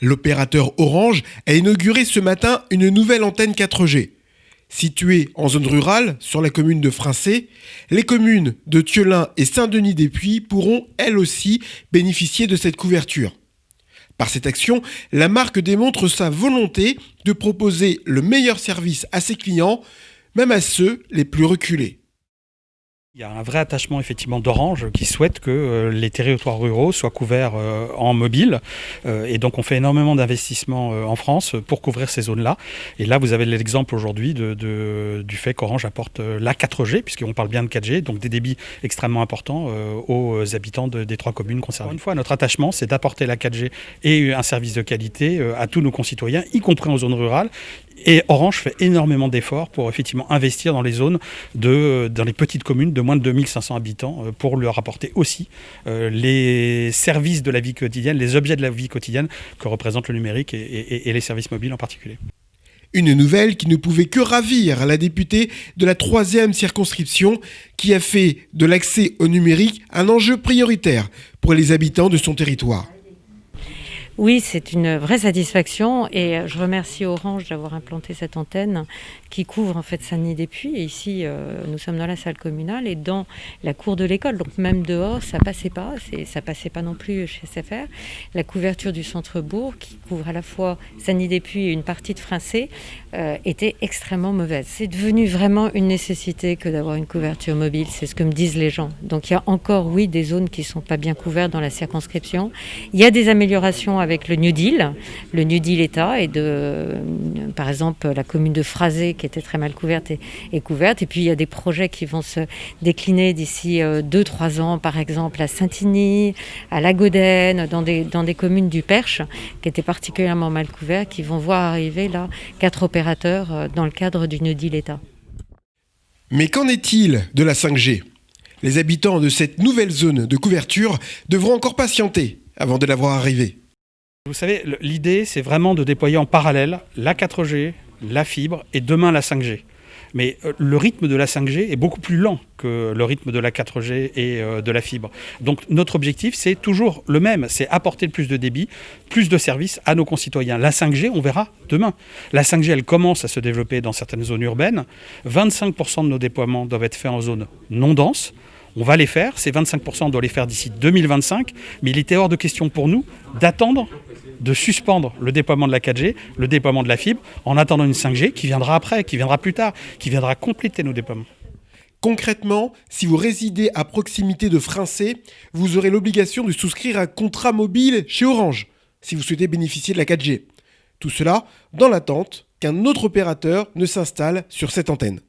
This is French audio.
L'opérateur Orange a inauguré ce matin une nouvelle antenne 4G. Située en zone rurale, sur la commune de Frincé, les communes de Thieulin et Saint-Denis-des-Puys pourront, elles aussi, bénéficier de cette couverture. Par cette action, la marque démontre sa volonté de proposer le meilleur service à ses clients, même à ceux les plus reculés. Il y a un vrai attachement effectivement d'Orange qui souhaite que les territoires ruraux soient couverts en mobile et donc on fait énormément d'investissements en France pour couvrir ces zones-là. Et là vous avez l'exemple aujourd'hui du fait qu'Orange apporte la 4G, puisqu'on parle bien de 4G, donc des débits extrêmement importants aux habitants des 3 communes concernées. Encore une fois, notre attachement c'est d'apporter la 4G et un service de qualité à tous nos concitoyens, y compris en zone rurale. Et Orange fait énormément d'efforts pour effectivement investir dans les zones, dans les petites communes de moins de 2500 habitants pour leur apporter aussi les services de la vie quotidienne, les objets de la vie quotidienne que représente le numérique et les services mobiles en particulier. Une nouvelle qui ne pouvait que ravir la députée de la 3e circonscription qui a fait de l'accès au numérique un enjeu prioritaire pour les habitants de son territoire. Oui, c'est une vraie satisfaction et je remercie Orange d'avoir implanté cette antenne qui couvre en fait Saint-Denis-des-Puys. Et ici, nous sommes dans la salle communale et dans la cour de l'école. Donc même dehors, ça passait pas. Ça passait pas non plus chez SFR. La couverture du centre-bourg, qui couvre à la fois Saint-Denis-des-Puys et une partie de Frincé, était extrêmement mauvaise. C'est devenu vraiment une nécessité que d'avoir une couverture mobile. C'est ce que me disent les gens. Donc il y a encore, oui, des zones qui sont pas bien couvertes dans la circonscription. Il y a des améliorations avec le New Deal État et par exemple la commune de Phrasé qui était très mal couverte est couverte. Et puis il y a des projets qui vont se décliner d'ici 2-3 ans, par exemple à Saint-Igny, à La Gaudenne, dans des communes du Perche qui étaient particulièrement mal couvertes, qui vont voir arriver là 4 opérateurs dans le cadre du New Deal État. Mais qu'en est-il de la 5G ? Les habitants de cette nouvelle zone de couverture devront encore patienter avant de la voir arriver. Vous savez, l'idée, c'est vraiment de déployer en parallèle la 4G, la fibre et demain la 5G. Mais le rythme de la 5G est beaucoup plus lent que le rythme de la 4G et de la fibre. Donc notre objectif, c'est toujours le même, c'est apporter le plus de débit, plus de services à nos concitoyens. La 5G, on verra demain. La 5G, elle commence à se développer dans certaines zones urbaines. 25% de nos déploiements doivent être faits en zones non denses. On va les faire, ces 25%, on doit les faire d'ici 2025, mais il était hors de question pour nous d'attendre, de suspendre le déploiement de la 4G, le déploiement de la fibre, en attendant une 5G qui viendra après, qui viendra plus tard, qui viendra compléter nos déploiements. Concrètement, si vous résidez à proximité de Frincé, vous aurez l'obligation de souscrire un contrat mobile chez Orange, si vous souhaitez bénéficier de la 4G. Tout cela dans l'attente qu'un autre opérateur ne s'installe sur cette antenne.